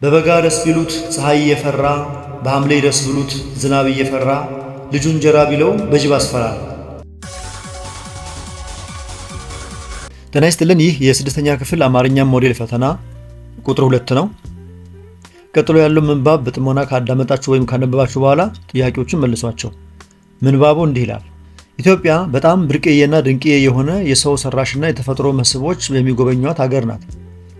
በበጋ ደስ ቢሉት ፀሐይ እየፈራ በሐምሌ ደስ ብሉት ዝናብ እየፈራ ልጁ እንጀራ ቢለው በጅብ አስፈራ። ጤና ይስጥልን። ይህ የስድስተኛ ክፍል አማርኛ ሞዴል ፈተና ቁጥር 2 ነው። ቀጥሎ ያለው ምንባብ በጥሞና ካዳመጣችሁ ወይም ካነበባችሁ በኋላ ጥያቄዎችን መልሷቸው። ምንባቡ እንዲህ ይላል። ኢትዮጵያ በጣም ብርቅዬና ድንቅዬ የሆነ የሰው ሰራሽና የተፈጥሮ መስህቦች የሚጎበኟት ሀገር ናት።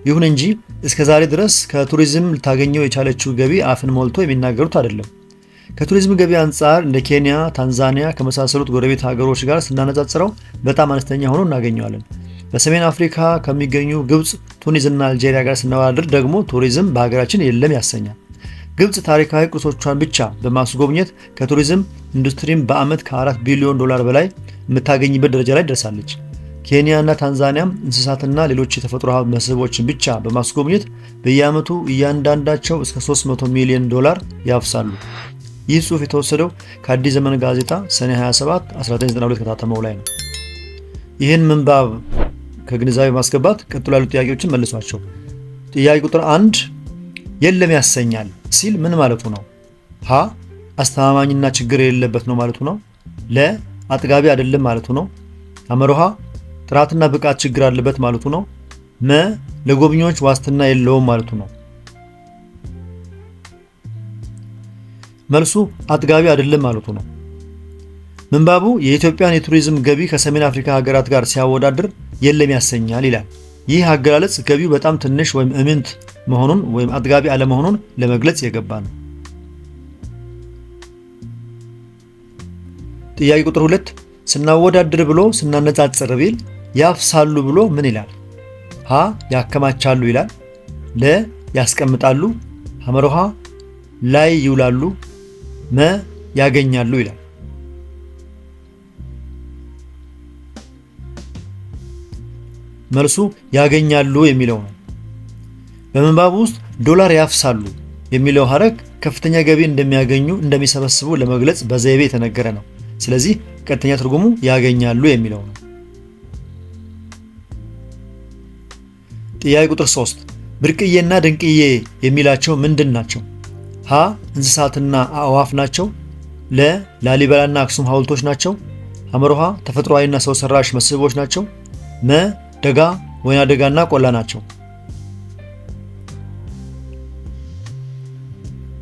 ይሁን እንጂ እስከ ዛሬ ድረስ ከቱሪዝም ልታገኘው የቻለችው ገቢ አፍን ሞልቶ የሚናገሩት አይደለም። ከቱሪዝም ገቢ አንጻር እንደ ኬንያ፣ ታንዛኒያ ከመሳሰሉት ጎረቤት ሀገሮች ጋር ስናነጻጽረው በጣም አነስተኛ ሆኖ እናገኘዋለን። በሰሜን አፍሪካ ከሚገኙ ግብፅ፣ ቱኒዝና አልጄሪያ ጋር ስናወዳድር ደግሞ ቱሪዝም በሀገራችን የለም ያሰኛል። ግብፅ ታሪካዊ ቅርሶቿን ብቻ በማስጎብኘት ከቱሪዝም ኢንዱስትሪም በዓመት ከ4 ቢሊዮን ዶላር በላይ የምታገኝበት ደረጃ ላይ ደርሳለች። ኬንያ እና ታንዛኒያም እንስሳትና ሌሎች የተፈጥሮ ሀብት መስህቦችን ብቻ በማስጎብኘት በየዓመቱ እያንዳንዳቸው እስከ 300 ሚሊዮን ዶላር ያፍሳሉ። ይህ ጽሑፍ የተወሰደው ከአዲስ ዘመን ጋዜጣ ሰኔ 27 1992 ከታተመው ላይ ነው። ይህን ምንባብ ከግንዛቤ ማስገባት ቀጥሎ ያሉ ጥያቄዎችን መልሷቸው። ጥያቄ ቁጥር 1 የለም ያሰኛል ሲል ምን ማለቱ ነው? ሀ አስተማማኝና ችግር የሌለበት ነው ማለቱ ነው። ለ አጥጋቢ አይደለም ማለቱ ነው። አመሮሃ ጥራትና ብቃት ችግር አለበት ማለቱ ነው። መ ለጎብኚዎች ዋስትና የለውም ማለቱ ነው። መልሱ አጥጋቢ አይደለም ማለቱ ነው። ምንባቡ የኢትዮጵያን የቱሪዝም ገቢ ከሰሜን አፍሪካ ሀገራት ጋር ሲያወዳድር የለም ያሰኛል ይላል። ይህ አገላለጽ ገቢው በጣም ትንሽ ወይም እምንት መሆኑን ወይም አጥጋቢ አለመሆኑን ለመግለጽ የገባ ነው። ጥያቄ ቁጥር 2 ስናወዳድር ብሎ ስናነጻጽር ቢል ያፍሳሉ ብሎ ምን ይላል? ሀ ያከማቻሉ ይላል። ለ ያስቀምጣሉ። ሐመሮሃ ላይ ይውላሉ። መ ያገኛሉ ይላል። መልሱ ያገኛሉ የሚለው ነው። በምንባቡ ውስጥ ዶላር ያፍሳሉ የሚለው ሐረግ ከፍተኛ ገቢ እንደሚያገኙ እንደሚሰበስቡ ለመግለጽ በዘይቤ የተነገረ ነው። ስለዚህ ቀጥተኛ ትርጉሙ ያገኛሉ የሚለው ነው። ጥያቄ ቁጥር 3 ብርቅዬና ድንቅዬ የሚላቸው ምንድን ናቸው? ሀ እንስሳትና አዕዋፍ ናቸው። ለ ላሊበላና አክሱም ሐውልቶች ናቸው። ሐመሮሃ ተፈጥሯዊና ሰው ሰራሽ መስህቦች ናቸው። መ ደጋ ወይና ደጋና ቆላ ናቸው።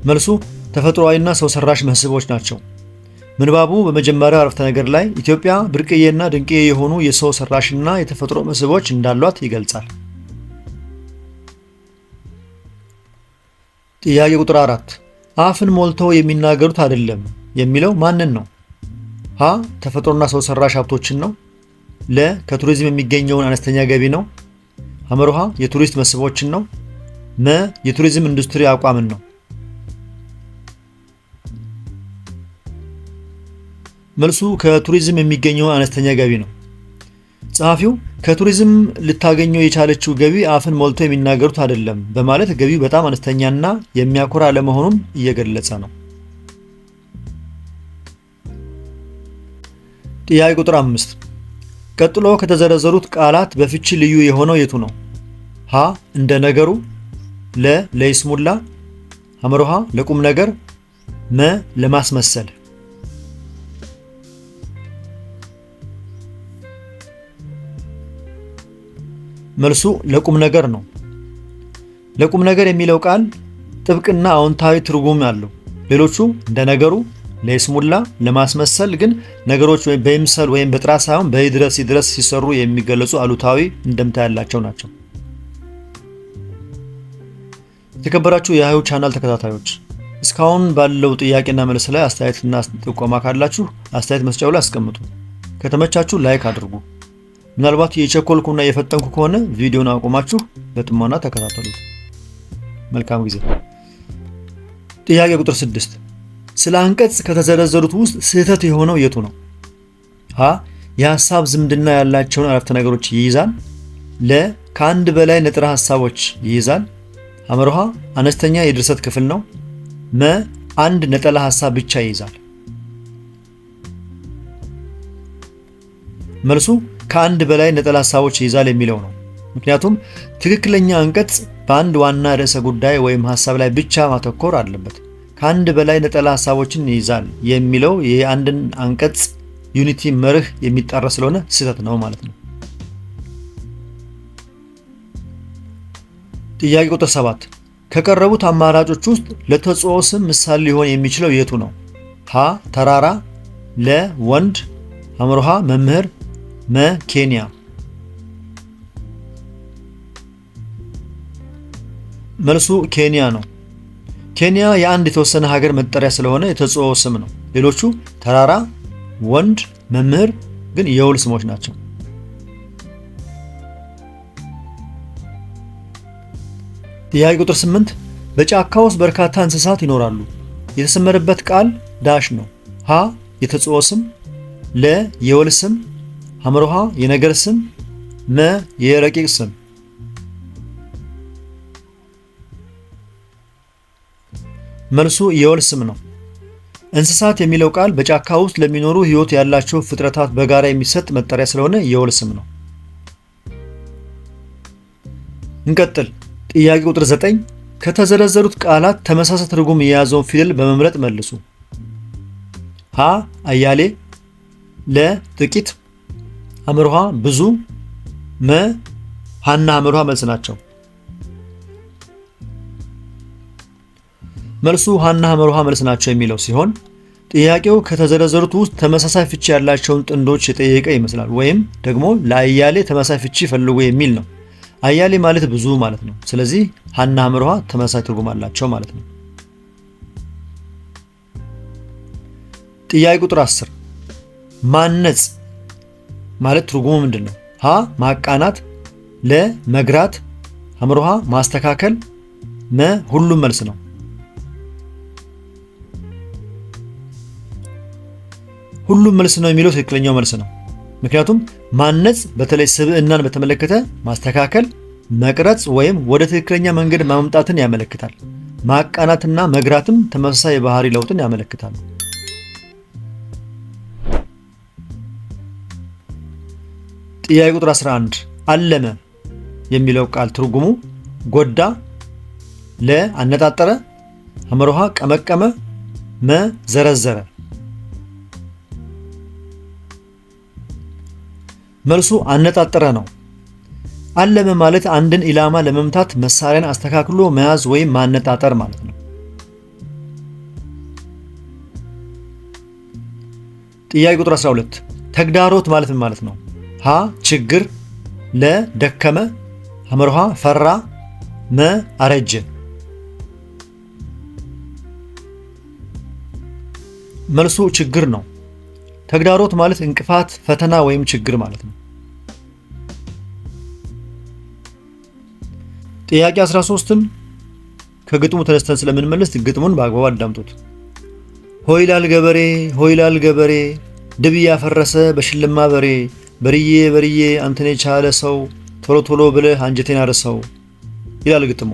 መልሱ ተፈጥሯዊና ሰው ሰራሽ መስህቦች ናቸው። ምንባቡ በመጀመሪያው አረፍተ ነገር ላይ ኢትዮጵያ ብርቅዬና ድንቅዬ የሆኑ የሰው ሰራሽና የተፈጥሮ መስህቦች እንዳሏት ይገልጻል። ጥያቄ ቁጥር 4 አፍን ሞልተው የሚናገሩት አይደለም የሚለው ማንን ነው? ሀ ተፈጥሮና ሰው ሰራሽ ሀብቶችን ነው። ለ ከቱሪዝም የሚገኘውን አነስተኛ ገቢ ነው። ሐመሮሃ የቱሪስት መስህቦችን ነው። መ የቱሪዝም ኢንዱስትሪ አቋምን ነው። መልሱ ከቱሪዝም የሚገኘው አነስተኛ ገቢ ነው። ጸሐፊው ከቱሪዝም ልታገኘው የቻለችው ገቢ አፍን ሞልቶ የሚናገሩት አይደለም በማለት ገቢው በጣም አነስተኛና የሚያኮራ አለመሆኑን እየገለጸ ነው። ጥያቄ ቁጥር 5 ቀጥሎ ከተዘረዘሩት ቃላት በፍቺ ልዩ የሆነው የቱ ነው? ሀ እንደ ነገሩ። ለ ለይስሙላ። ሐመሮሃ ለቁም ነገር። መ ለማስመሰል። መልሱ ለቁም ነገር ነው። ለቁም ነገር የሚለው ቃል ጥብቅና አዎንታዊ ትርጉም አለው። ሌሎቹ እንደ ነገሩ፣ ለይስሙላ፣ ለማስመሰል ግን ነገሮች በይምሰል ወይም በጥራት ሳይሆን በይድረስ ይድረስ ሲሰሩ የሚገለጹ አሉታዊ እንደምታ ያላቸው ናቸው። የተከበራችሁ የሀዩ ቻናል ተከታታዮች እስካሁን ባለው ጥያቄና መልስ ላይ አስተያየትና ጥቆማ ካላችሁ አስተያየት መስጫው ላይ አስቀምጡ። ከተመቻችሁ ላይክ አድርጉ። ምናልባት የቸኮልኩና የፈጠንኩ ከሆነ ቪዲዮን አቁማችሁ በጥሞና ተከታተሉት። መልካም ጊዜ። ጥያቄ ቁጥር 6 ስለ አንቀጽ ከተዘረዘሩት ውስጥ ስህተት የሆነው የቱ ነው? ሀ የሐሳብ ዝምድና ያላቸውን አረፍተ ነገሮች ይይዛል። ለ ከአንድ በላይ ንጥረ ሐሳቦች ይይዛል። ሐመሮሃ አነስተኛ የድርሰት ክፍል ነው። መ አንድ ነጠላ ሐሳብ ብቻ ይይዛል። መልሱ ከአንድ በላይ ነጠላ ሐሳቦች ይይዛል የሚለው ነው። ምክንያቱም ትክክለኛ አንቀጽ በአንድ ዋና ርዕሰ ጉዳይ ወይም ሐሳብ ላይ ብቻ ማተኮር አለበት። ከአንድ በላይ ነጠላ ሐሳቦችን ይይዛል የሚለው የአንድን አንቀጽ ዩኒቲ መርህ የሚጣረስ ስለሆነ ስህተት ነው ማለት ነው። ጥያቄ ቁጥር 7 ከቀረቡት አማራጮች ውስጥ ለተጽኦ ስም ምሳሌ ሊሆን የሚችለው የቱ ነው? ሀ ተራራ፣ ለ ወንድ፣ ሐ መምህር፣ መ ኬንያ። መልሱ ኬንያ ነው። ኬንያ የአንድ የተወሰነ ሀገር መጠሪያ ስለሆነ የተጽኦ ስም ነው። ሌሎቹ ተራራ፣ ወንድ፣ መምህር ግን የውል ስሞች ናቸው። ጥያቄ ቁጥር 8 በጫካ ውስጥ በርካታ እንስሳት ይኖራሉ። የተሰመረበት ቃል ዳሽ ነው። ሀ የተጽኦ ስም፣ ለ የውል ስም፣ ሐ የነገር ስም፣ መ የረቂቅ ስም። መልሱ የውል ስም ነው። እንስሳት የሚለው ቃል በጫካ ውስጥ ለሚኖሩ ሕይወት ያላቸው ፍጥረታት በጋራ የሚሰጥ መጠሪያ ስለሆነ የውል ስም ነው። እንቀጥል። ጥያቄ ቁጥር 9 ከተዘረዘሩት ቃላት ተመሳሳይ ትርጉም የያዘውን ፊደል በመምረጥ መልሱ። ሀ አያሌ፣ ለ ጥቂት፣ ሐ ብዙ፣ መ ሀና ሐ መልስ ናቸው። መልሱ ሀና ሐ መልስ ናቸው የሚለው ሲሆን ጥያቄው ከተዘረዘሩት ውስጥ ተመሳሳይ ፍቺ ያላቸውን ጥንዶች የጠየቀ ይመስላል። ወይም ደግሞ ለአያሌ ተመሳሳይ ፍቺ ፈልጉ የሚል ነው። አያሌ ማለት ብዙ ማለት ነው። ስለዚህ ሀና ሐ ተመሳሳይ ትርጉም አላቸው ማለት ነው። ጥያቄ ቁጥር 10 ማነጽ ማለት ትርጉሙ ምንድን ነው? ሀ ማቃናት፣ ለ መግራት፣ ሐ ማስተካከል፣ መ ሁሉም መልስ ነው። ሁሉም መልስ ነው የሚለው ትክክለኛው መልስ ነው። ምክንያቱም ማነጽ በተለይ ስብዕናን በተመለከተ ማስተካከል፣ መቅረጽ ወይም ወደ ትክክለኛ መንገድ ማምጣትን ያመለክታል። ማቃናትና መግራትም ተመሳሳይ የባህሪ ለውጥን ያመለክታሉ። ጥያቄ ቁጥር 11 አለመ የሚለው ቃል ትርጉሙ ጎዳ፣ ለ አነጣጠረ፣ ሐ ቀመቀመ፣ መ ዘረዘረ። መልሱ አነጣጠረ ነው። አለመ ማለት አንድን ኢላማ ለመምታት መሳሪያን አስተካክሎ መያዝ ወይም ማነጣጠር ማለት ነው። ጥያቄ ቁጥር 12 ተግዳሮት ማለት ምን ማለት ነው? ሀ ችግር፣ ለ ደከመ፣ ሐ ፈራ፣ መ አረጀ። መልሱ ችግር ነው። ተግዳሮት ማለት እንቅፋት፣ ፈተና ወይም ችግር ማለት ነው። ጥያቄ 13ን ከግጥሙ ተነስተን ስለምንመለስ ግጥሙን በአግባቡ አዳምጡት። ሆይላል ገበሬ ሆይላል ገበሬ ድብ ያፈረሰ በሽልማ በሬ በርዬ በርዬ አንተን የቻለ ሰው ቶሎ ቶሎ ብለህ አንጀቴን አርሰው ይላል ግጥሙ።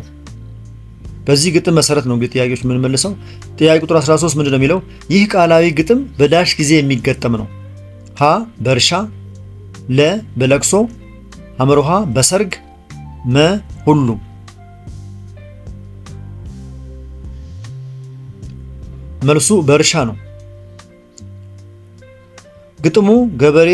በዚህ ግጥም መሰረት ነው እንግዲህ ጥያቄዎች የምንመልሰው። ጥያቄ ቁጥር 13 ምንድነው የሚለው? ይህ ቃላዊ ግጥም በዳሽ ጊዜ የሚገጠም ነው። ሀ በእርሻ፣ ለ በለቅሶ፣ ሐ በሰርግ፣ መ ሁሉም። መልሱ በእርሻ ነው። ግጥሙ ገበሬ፣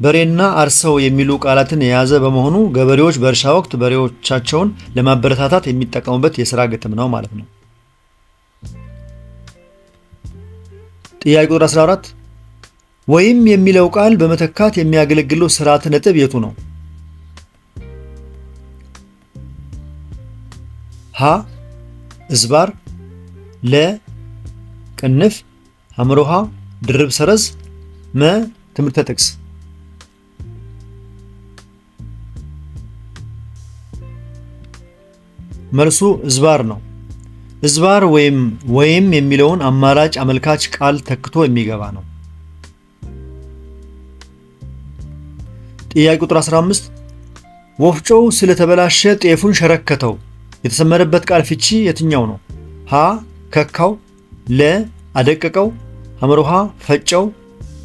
በሬና አርሰው የሚሉ ቃላትን የያዘ በመሆኑ ገበሬዎች በእርሻ ወቅት በሬዎቻቸውን ለማበረታታት የሚጠቀሙበት የሥራ ግጥም ነው ማለት ነው። ጥያቄ ቁጥር 14 ወይም የሚለው ቃል በመተካት የሚያገለግለው ስርዓተ ነጥብ የቱ ነው? ሀ እዝባር፣ ለ ቅንፍ፣ ሐ ድርብ ሰረዝ፣ መ ትምህርተ ጥቅስ። መልሱ እዝባር ነው። እዝባር ወይም የሚለውን አማራጭ አመልካች ቃል ተክቶ የሚገባ ነው። ጥያቄ ቁጥር 15 ወፍጮው ስለተበላሸ ጤፉን ሸረከተው የተሰመረበት ቃል ፍቺ የትኛው ነው? ሀ ከካው፣ ለ አደቀቀው፣ ሐ ፈጨው፣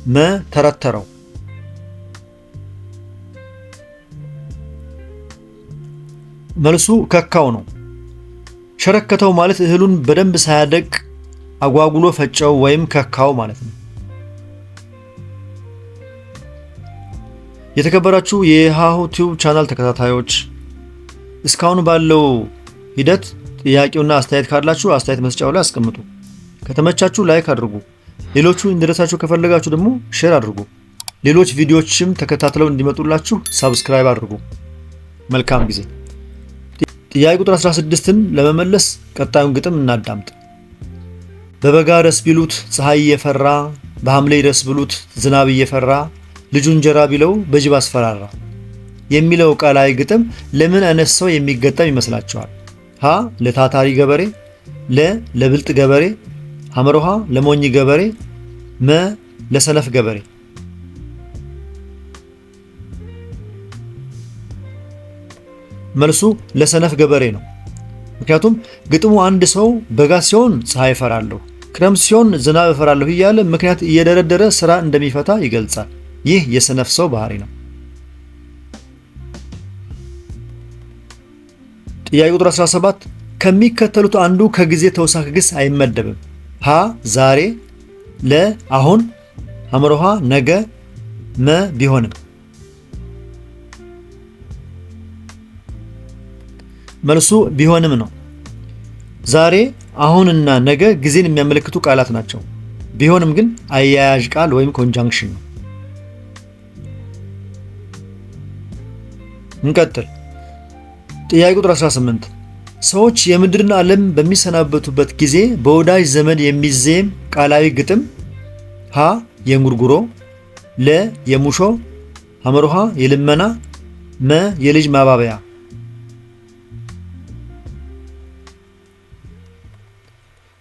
መ ተረተረው። መልሱ ከካው ነው። ሸረከተው ማለት እህሉን በደንብ ሳያደቅ አጓጉሎ ፈጨው ወይም ከካው ማለት ነው። የተከበራችሁ የሃሁ ቲዩብ ቻናል ተከታታዮች እስካሁን ባለው ሂደት ጥያቄውና አስተያየት ካላችሁ አስተያየት መስጫው ላይ አስቀምጡ። ከተመቻችሁ ላይክ አድርጉ። ሌሎቹ እንዲደርሳችሁ ከፈለጋችሁ ደግሞ ሼር አድርጉ። ሌሎች ቪዲዮዎችም ተከታትለው እንዲመጡላችሁ ሰብስክራይብ አድርጉ። መልካም ጊዜ። ጥያቄ ቁጥር 16ን ለመመለስ ቀጣዩን ግጥም እናዳምጥ። በበጋ ደስ ቢሉት ፀሐይ እየፈራ፣ በሐምሌ ደስ ብሉት ዝናብ እየፈራ፣ ልጁ እንጀራ ቢለው በጅብ አስፈራራ የሚለው ቃላዊ ግጥም ለምን አይነት ሰው የሚገጠም ይመስላችኋል? ሀ ለታታሪ ገበሬ፣ ለ ለብልጥ ገበሬ፣ ሐመሮሃ ለሞኝ ገበሬ፣ መ ለሰነፍ ገበሬ። መልሱ ለሰነፍ ገበሬ ነው። ምክንያቱም ግጥሙ አንድ ሰው በጋ ሲሆን ፀሐይ እፈራለሁ፣ ክረምት ሲሆን ዝናብ እፈራለሁ እያለ ምክንያት እየደረደረ ስራ እንደሚፈታ ይገልጻል። ይህ የሰነፍ ሰው ባህሪ ነው። ጥያቄ ቁጥር 17 ከሚከተሉት አንዱ ከጊዜ ተውሳከ ግስ አይመደብም። ሀ ዛሬ፣ ለ አሁን፣ ሐመሮሃ ነገ፣ መ ቢሆንም። መልሱ ቢሆንም ነው። ዛሬ፣ አሁንና ነገ ጊዜን የሚያመለክቱ ቃላት ናቸው። ቢሆንም ግን አያያዥ ቃል ወይም ኮንጃንክሽን ነው። እንቀጥል። ጥያቄ ቁጥር 18 ሰዎች የምድርን ዓለም በሚሰናበቱበት ጊዜ በወዳጅ ዘመድ የሚዜም ቃላዊ ግጥም ሀ የእንጉርጉሮ፣ ለ የሙሾ፣ ሐመሮሃ የልመና፣ መ የልጅ ማባበያ።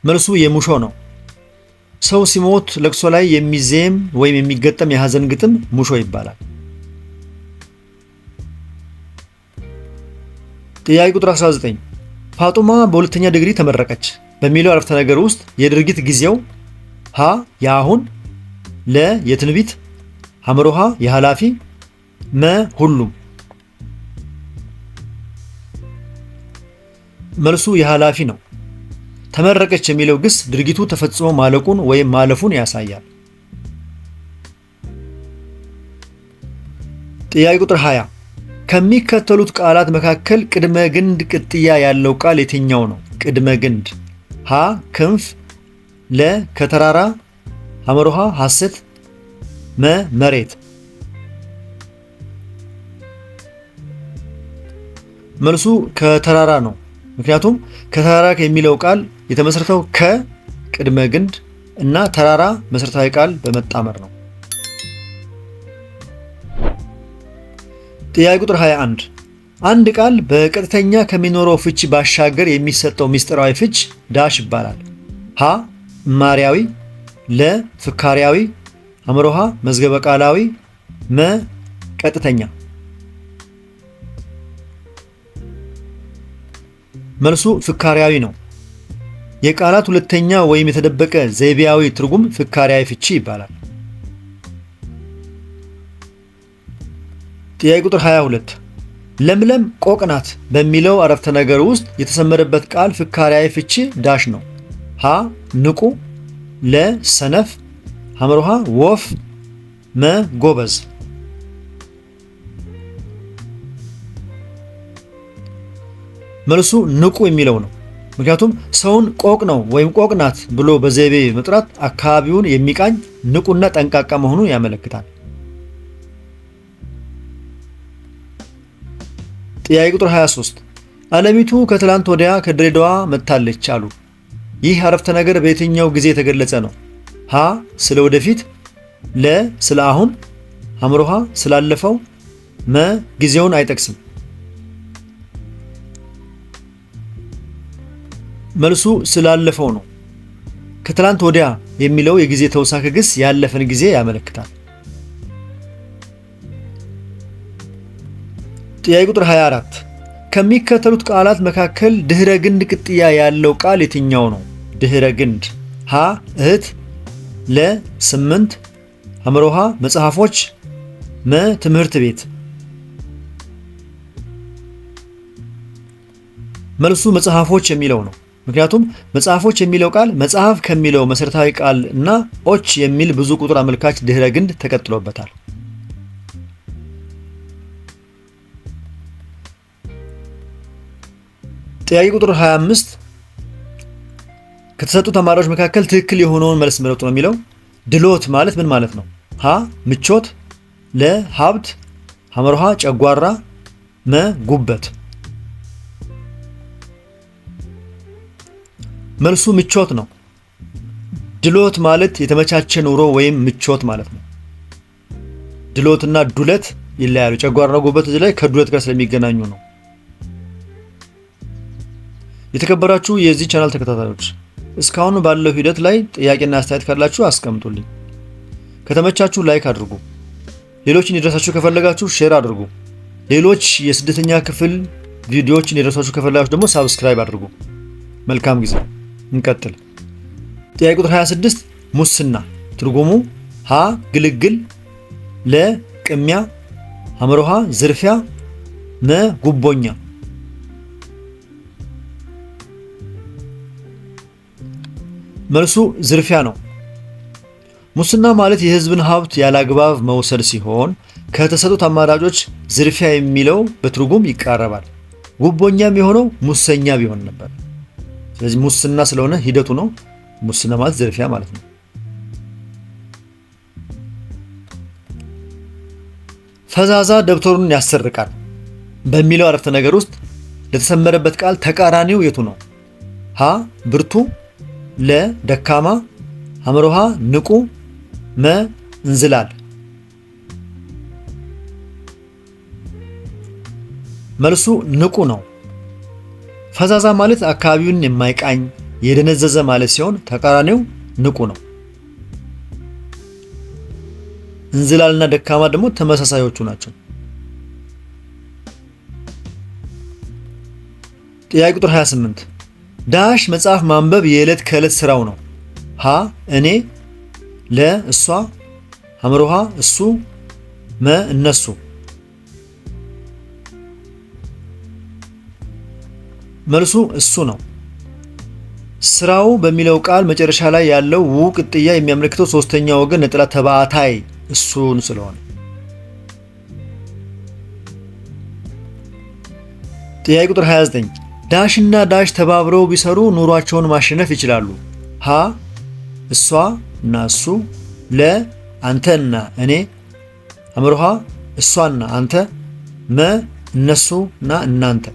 መልሱ የሙሾ ነው። ሰው ሲሞት ለቅሶ ላይ የሚዜም ወይም የሚገጠም የሐዘን ግጥም ሙሾ ይባላል። ጥያቄ ቁጥር 19 ፋጡማ በሁለተኛ ዲግሪ ተመረቀች በሚለው አረፍተ ነገር ውስጥ የድርጊት ጊዜው ሀ የአሁን፣ ለ የትንቢት፣ ሐመሮሃ የኃላፊ፣ መ ሁሉም። መልሱ የኃላፊ ነው። ተመረቀች የሚለው ግስ ድርጊቱ ተፈጽሞ ማለቁን ወይም ማለፉን ያሳያል። ጥያቄ ቁጥር 20 ከሚከተሉት ቃላት መካከል ቅድመ ግንድ ቅጥያ ያለው ቃል የትኛው ነው? ቅድመ ግንድ ሀ ክንፍ፣ ለ ከተራራ፣ ሐመሮሃ ሐሰት፣ መ መሬት። መልሱ ከተራራ ነው። ምክንያቱም ከተራራ የሚለው ቃል የተመሰረተው ከቅድመ ግንድ እና ተራራ መሰረታዊ ቃል በመጣመር ነው። ጥያቄ ቁጥር 21 አንድ ቃል በቀጥተኛ ከሚኖረው ፍች ባሻገር የሚሰጠው ምስጢራዊ ፍች ዳሽ ይባላል። ሀ እማሪያዊ፣ ለ ፍካሪያዊ፣ ሐመሮሃ መዝገበ ቃላዊ፣ መ ቀጥተኛ። መልሱ ፍካሪያዊ ነው። የቃላት ሁለተኛ ወይም የተደበቀ ዘይቤያዊ ትርጉም ፍካሪያዊ ፍቺ ይባላል። ጥያቄ ቁጥር 22 ለምለም ቆቅ ናት በሚለው አረፍተ ነገር ውስጥ የተሰመረበት ቃል ፍካሪያዊ ፍቺ ዳሽ ነው። ሀ ንቁ፣ ለ ሰነፍ፣ ሐመሮሃ ወፍ፣ መ ጎበዝ። መልሱ ንቁ የሚለው ነው። ምክንያቱም ሰውን ቆቅ ነው ወይም ቆቅ ናት ብሎ በዘይቤ መጥራት አካባቢውን የሚቃኝ ንቁና ጠንቃቃ መሆኑን ያመለክታል። ጥያቄ ቁጥር 23 አለሚቱ ከትላንት ወዲያ ከድሬዳዋ መጥታለች አሉ። ይህ አረፍተ ነገር በየትኛው ጊዜ የተገለጸ ነው? ሀ ስለ ወደፊት፣ ለ ስለ አሁን፣ ሐመሮሃ ስላለፈው፣ መ ጊዜውን አይጠቅስም። መልሱ ስላለፈው ነው። ከትላንት ወዲያ የሚለው የጊዜ ተውሳከ ግስ ያለፈን ጊዜ ያመለክታል። ጥያቄ ቁጥር 24 ከሚከተሉት ቃላት መካከል ድህረ ግንድ ቅጥያ ያለው ቃል የትኛው ነው? ድህረ ግንድ ሀ እህት፣ ለ ስምንት፣ ሐመሮሃ መጽሐፎች፣ መ ትምህርት ቤት። መልሱ መጽሐፎች የሚለው ነው። ምክንያቱም መጽሐፎች የሚለው ቃል መጽሐፍ ከሚለው መሰረታዊ ቃል እና ኦች የሚል ብዙ ቁጥር አመልካች ድህረ ግንድ ተቀጥሎበታል። ጥያቄ ቁጥር 25 ከተሰጡ ተማሪዎች መካከል ትክክል የሆነውን መልስ ምረጡ ነው የሚለው። ድሎት ማለት ምን ማለት ነው? ሀ ምቾት፣ ለ ሀብት፣ ሐመርሃ ጨጓራ፣ መ ጉበት። መልሱ ምቾት ነው። ድሎት ማለት የተመቻቸ ኑሮ ወይም ምቾት ማለት ነው። ድሎትና ዱለት ይለያሉ። ጨጓራና ጉበት እዚህ ላይ ከዱለት ጋር ስለሚገናኙ ነው። የተከበራችሁ የዚህ ቻናል ተከታታዮች እስካሁን ባለው ሂደት ላይ ጥያቄና አስተያየት ካላችሁ አስቀምጡልኝ። ከተመቻችሁ ላይክ አድርጉ። ሌሎችን እንዲደርሳችሁ ከፈለጋችሁ ሼር አድርጉ። ሌሎች የስድስተኛ ክፍል ቪዲዮዎችን እንዲደርሳችሁ ከፈለጋችሁ ደግሞ ሳብስክራይብ አድርጉ። መልካም ጊዜ። እንቀጥል። ጥያቄ ቁጥር 26 ሙስና ትርጉሙ ሀ ግልግል፣ ለ ቅሚያ፣ ሐመርሃ ዝርፊያ፣ መ ጉቦኛ። መልሱ ዝርፊያ ነው። ሙስና ማለት የሕዝብን ሀብት ያላግባብ መውሰድ ሲሆን ከተሰጡት አማራጮች ዝርፊያ የሚለው በትርጉም ይቃረባል። ጉቦኛም የሆነው ሙሰኛ ቢሆን ነበር። ስለዚህ ሙስና ስለሆነ ሂደቱ ነው። ሙስና ማለት ዝርፊያ ማለት ነው። ፈዛዛ ደብተሩን ያሰርቃል በሚለው አረፍተ ነገር ውስጥ ለተሰመረበት ቃል ተቃራኒው የቱ ነው? ሀ ብርቱ፣ ለ ደካማ፣ ሐመርሃ ንቁ፣ መ እንዝላል። መልሱ ንቁ ነው። ፈዛዛ ማለት አካባቢውን የማይቃኝ የደነዘዘ ማለት ሲሆን ተቃራኒው ንቁ ነው። እንዝላልና ደካማ ደግሞ ተመሳሳዮቹ ናቸው። ጥያቄ ቁጥር 28 ዳሽ መጽሐፍ ማንበብ የዕለት ከዕለት ስራው ነው። ሀ እኔ፣ ለ እሷ፣ ሐመርሃ እሱ፣ መ እነሱ። መልሱ እሱ ነው። ስራው በሚለው ቃል መጨረሻ ላይ ያለው ው ቅጥያ የሚያመለክተው ሶስተኛ ወገን ነጠላ ተባዕታይ እሱን ስለሆነ። ጥያቄ ቁጥር 29 ዳሽ እና ዳሽ ተባብረው ቢሰሩ ኑሯቸውን ማሸነፍ ይችላሉ። ሀ እሷ እና እሱ፣ ለ አንተ እና እኔ፣ ሐመርሃ እሷና አንተ፣ መ እነሱ እና እናንተ።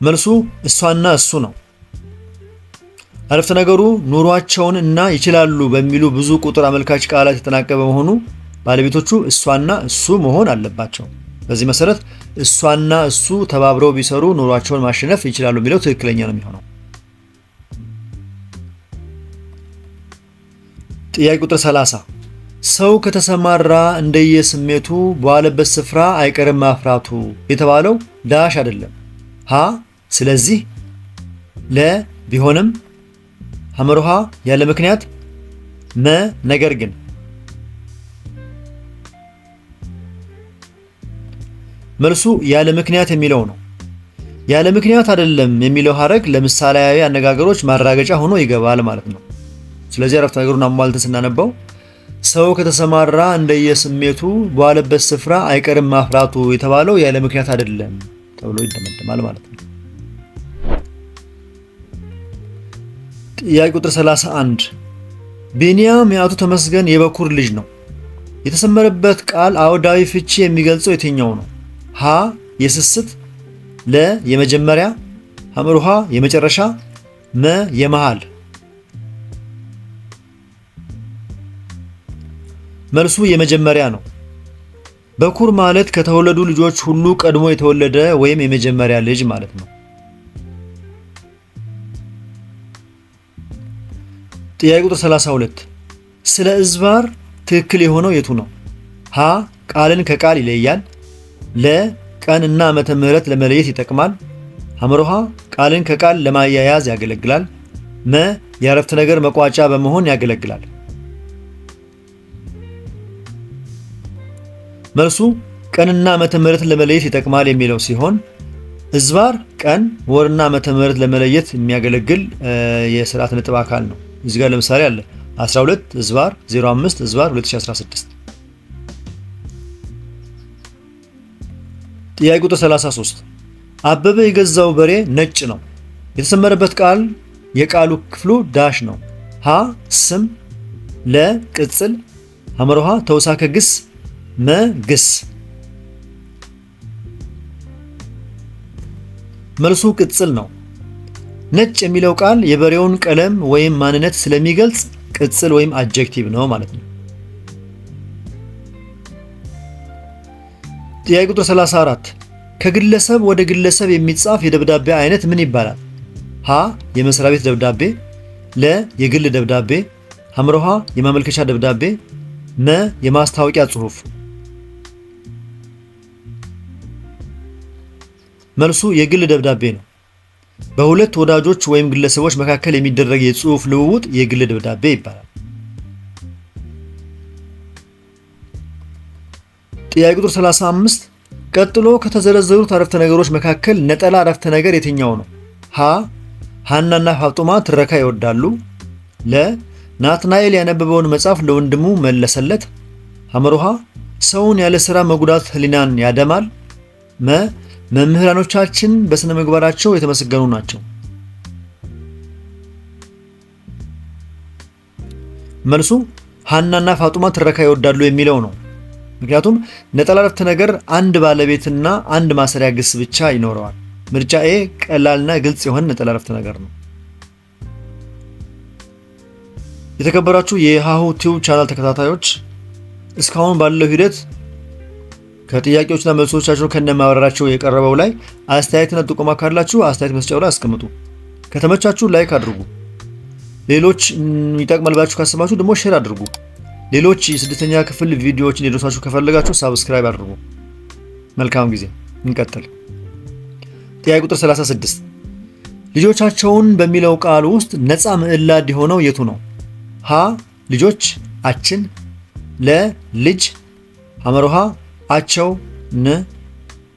መልሱ እሷና እሱ ነው። አረፍተ ነገሩ ኑሯቸውን እና ይችላሉ በሚሉ ብዙ ቁጥር አመልካች ቃላት የተጠናቀቀ በመሆኑ ባለቤቶቹ እሷና እሱ መሆን አለባቸው። በዚህ መሰረት እሷና እሱ ተባብረው ቢሰሩ ኑሯቸውን ማሸነፍ ይችላሉ የሚለው ትክክለኛ ነው የሚሆነው። ጥያቄ ቁጥር 30 ሰው ከተሰማራ እንደየስሜቱ በዋለበት ስፍራ አይቀርም ማፍራቱ የተባለው ዳሽ አይደለም። ሀ ስለዚህ፣ ለ ቢሆንም፣ ሐመርሃ ያለ ምክንያት፣ መ ነገር ግን። መልሱ ያለ ምክንያት የሚለው ነው። ያለ ምክንያት አይደለም የሚለው ሐረግ ለምሳሌያዊ አነጋገሮች ማራገጫ ሆኖ ይገባል ማለት ነው። ስለዚህ አረፍተ ነገሩን አሟልተን ስናነበው ሰው ከተሰማራ እንደየስሜቱ በዋለበት ስፍራ አይቀርም ማፍራቱ የተባለው ያለ ምክንያት አይደለም ተብሎ ይደመደማል ማለት ነው። ጥያቄ ቁጥር 31 ቢንያም የአቶ ተመስገን የበኩር ልጅ ነው። የተሰመረበት ቃል አውዳዊ ፍቺ የሚገልጸው የትኛው ነው? ሀ የስስት፣ ለ የመጀመሪያ፣ ሐመርሃ የመጨረሻ፣ መ የመሃል። መልሱ የመጀመሪያ ነው። በኩር ማለት ከተወለዱ ልጆች ሁሉ ቀድሞ የተወለደ ወይም የመጀመሪያ ልጅ ማለት ነው። ጥያቄ ቁጥር 32 ስለ እዝባር ትክክል የሆነው የቱ ነው? ሀ ቃልን ከቃል ይለያል፣ ለ ቀን እና ዓመተ ምህረት ለመለየት ይጠቅማል፣ ሐመርሃ ቃልን ከቃል ለማያያዝ ያገለግላል፣ መ የአረፍተ ነገር መቋጫ በመሆን ያገለግላል። መልሱ ቀንና ዓመተ ምህረት ለመለየት ይጠቅማል የሚለው ሲሆን እዝባር ቀን፣ ወርና ዓመተ ምህረት ለመለየት የሚያገለግል የስርዓት ነጥብ አካል ነው። እዚህ ጋር ለምሳሌ አለ 12 እዝባር 05 እዝባር 2016። ጥያቄ ቁጥር 33 አበበ የገዛው በሬ ነጭ ነው። የተሰመረበት ቃል የቃሉ ክፍሉ ዳሽ ነው። ሀ ስም፣ ለ ቅጽል፣ ሐመርሃ ተውሳከ ግስ፣ መ ግስ። መልሱ ቅጽል ነው። ነጭ የሚለው ቃል የበሬውን ቀለም ወይም ማንነት ስለሚገልጽ ቅጽል ወይም አጀክቲቭ ነው ማለት ነው። ጥያቄ ቁጥር 34 ከግለሰብ ወደ ግለሰብ የሚጻፍ የደብዳቤ አይነት ምን ይባላል? ሀ የመስሪያ ቤት ደብዳቤ፣ ለ የግል ደብዳቤ፣ ሐመርሃ የማመልከቻ ደብዳቤ፣ መ የማስታወቂያ ጽሑፍ። መልሱ የግል ደብዳቤ ነው። በሁለት ወዳጆች ወይም ግለሰቦች መካከል የሚደረግ የጽሑፍ ልውውጥ የግል ደብዳቤ ይባላል። ጥያቄ ቁጥር 35 ቀጥሎ ከተዘረዘሩት አረፍተ ነገሮች መካከል ነጠላ አረፍተ ነገር የትኛው ነው? ሀ ሐናና ፋጡማ ትረካ ይወዳሉ፣ ለ ናትናኤል ያነበበውን መጽሐፍ ለወንድሙ መለሰለት፣ ሐመርሃ ሰውን ያለ ሥራ መጉዳት ሕሊናን ያደማል፣ መ መምህራኖቻችን በስነ ምግባራቸው የተመሰገኑ ናቸው። መልሱ ሐናና ፋጡማ ትረካ ይወዳሉ የሚለው ነው። ምክንያቱም ነጠላ አረፍተ ነገር አንድ ባለቤትና አንድ ማሰሪያ ግስ ብቻ ይኖረዋል። ምርጫ ኤ ቀላልና ግልጽ የሆነ ነጠላ አረፍተ ነገር ነው። የተከበራችሁ የሃሁ ቲዩብ ቻናል ተከታታዮች እስካሁን ባለው ሂደት ከጥያቄዎችና መልሶቻቸው ከነማብራራቸው የቀረበው ላይ አስተያየትና ጥቆማ ካላችሁ አስተያየት መስጫው ላይ አስቀምጡ። ከተመቻችሁ ላይክ አድርጉ። ሌሎች ይጠቅማል ብላችሁ ካሰባችሁ ደግሞ ሼር አድርጉ። ሌሎች የስድስተኛ ክፍል ቪዲዮዎችን እንዲደርሳችሁ ከፈለጋችሁ ሳብስክራይብ አድርጉ። መልካም ጊዜ። እንቀጥል። ጥያቄ ቁጥር 36 ልጆቻቸውን በሚለው ቃል ውስጥ ነፃ ምዕላድ የሆነው የቱ ነው? ሀ ልጆች አችን፣ ለ ልጅ፣ ሐመርሃ አቸው፣ ን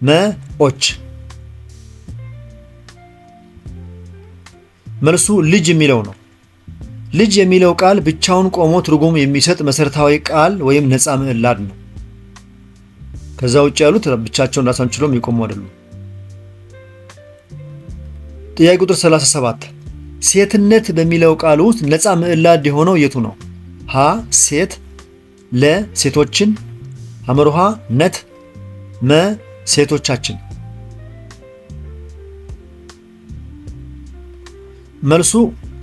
መዎች። መልሱ ልጅ የሚለው ነው። ልጅ የሚለው ቃል ብቻውን ቆሞ ትርጉም የሚሰጥ መሰረታዊ ቃል ወይም ነፃ ምዕላድ ነው። ከዛ ውጭ ያሉት ብቻቸውን ራሳቸውን ችለው የሚቆሙ አይደሉም። ጥያቄ ቁጥር 37 ሴትነት በሚለው ቃል ውስጥ ነፃ ምዕላድ የሆነው የቱ ነው? ሀ ሴት፣ ለ ሴቶችን፣ ሐመርሃ ነት፣ መ ሴቶቻችን። መልሱ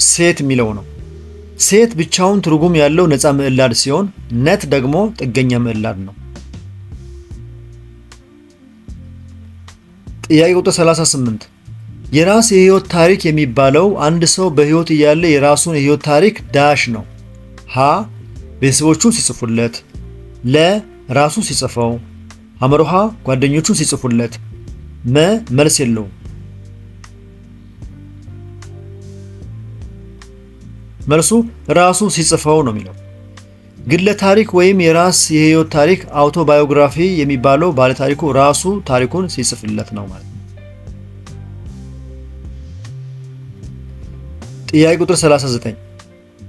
ሴት የሚለው ነው። ሴት ብቻውን ትርጉም ያለው ነፃ ምዕላድ ሲሆን ነት ደግሞ ጥገኛ ምዕላድ ነው። ጥያቄ ቁጥር 38 የራስ የህይወት ታሪክ የሚባለው አንድ ሰው በህይወት እያለ የራሱን የህይወት ታሪክ ዳሽ ነው። ሀ ቤተሰቦቹ ሲጽፉለት፣ ለ ራሱ ሲጽፈው፣ ሐመርሃ ጓደኞቹ ሲጽፉለት፣ መ መልስ የለውም። መልሱ ራሱ ሲጽፈው ነው የሚለው። ግለ ታሪክ ወይም የራስ የህይወት ታሪክ አውቶባዮግራፊ የሚባለው ባለ ታሪኩ ራሱ ታሪኩን ሲጽፍለት ነው ማለት ነው። ጥያቄ ቁጥር 39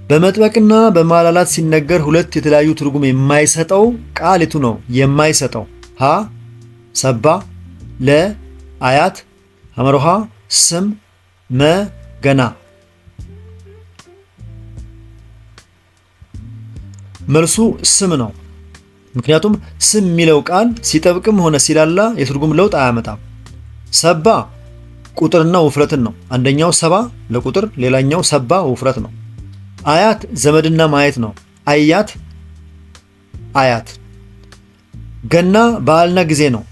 በመጥበቅና በማላላት ሲነገር ሁለት የተለያዩ ትርጉም የማይሰጠው ቃል የቱ ነው? የማይሰጠው ሀ ሰባ፣ ለ አያት፣ ሐመርሃ ስም፣ መ ገና። መልሱ ስም ነው። ምክንያቱም ስም የሚለው ቃል ሲጠብቅም ሆነ ሲላላ የትርጉም ለውጥ አያመጣም። ሰባ ቁጥርና ውፍረትን ነው። አንደኛው ሰባ ለቁጥር፣ ሌላኛው ሰባ ውፍረት ነው። አያት ዘመድና ማየት ነው። አያት አያት። ገና በዓልና ጊዜ ነው።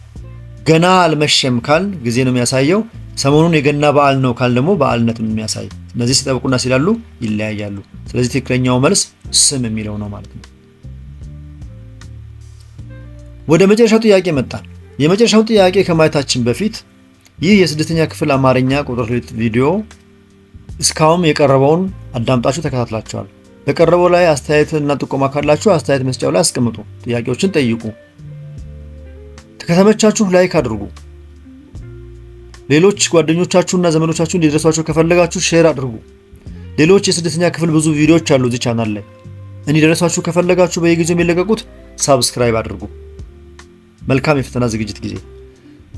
ገና አልመሸም ካል ጊዜ ነው የሚያሳየው። ሰሞኑን የገና በዓል ነው ካል ደግሞ በዓልነት ነው የሚያሳየው። እነዚህ ሲጠብቁና ሲላሉ ይለያያሉ። ስለዚህ ትክክለኛው መልስ ስም የሚለው ነው ማለት ነው። ወደ መጨረሻው ጥያቄ መጣን። የመጨረሻው ጥያቄ ከማየታችን በፊት ይህ የስድስተኛ ክፍል አማርኛ ቁጥር 2 ቪዲዮ እስካሁን የቀረበውን አዳምጣችሁ ተከታትላችኋል። በቀረበው ላይ አስተያየት እና ጥቆማ ካላችሁ አስተያየት መስጫው ላይ አስቀምጡ። ጥያቄዎችን ጠይቁ። ከተመቻችሁ ላይክ አድርጉ። ሌሎች ጓደኞቻችሁና ዘመዶቻችሁ እንዲደርሷቸው ከፈለጋችሁ ሼር አድርጉ። ሌሎች የስድስተኛ ክፍል ብዙ ቪዲዮዎች አሉ እዚህ ቻናል ላይ እንዲደርሷችሁ ከፈለጋችሁ በየጊዜው የሚለቀቁት ሳብስክራይብ አድርጉ። መልካም የፈተና ዝግጅት ጊዜ።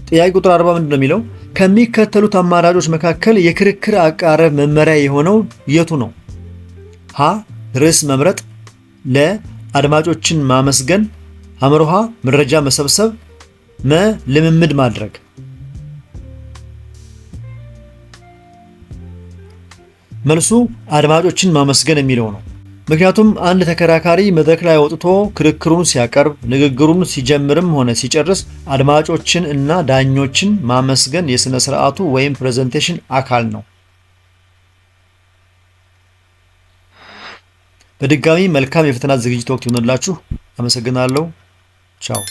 ጥያቄ ቁጥር 40 ምንድን ነው የሚለው? ከሚከተሉት አማራጮች መካከል የክርክር አቀራረብ መመሪያ የሆነው የቱ ነው? ሀ ርዕስ መምረጥ፣ ለ አድማጮችን ማመስገን፣ ሐመርሃ መረጃ መሰብሰብ፣ መ ልምምድ ማድረግ። መልሱ አድማጮችን ማመስገን የሚለው ነው። ምክንያቱም አንድ ተከራካሪ መድረክ ላይ ወጥቶ ክርክሩን ሲያቀርብ ንግግሩን ሲጀምርም ሆነ ሲጨርስ አድማጮችን እና ዳኞችን ማመስገን የሥነ ሥርዓቱ ወይም ፕሬዘንቴሽን አካል ነው። በድጋሚ መልካም የፈተና ዝግጅት ወቅት ይሆንላችሁ። አመሰግናለሁ። ቻው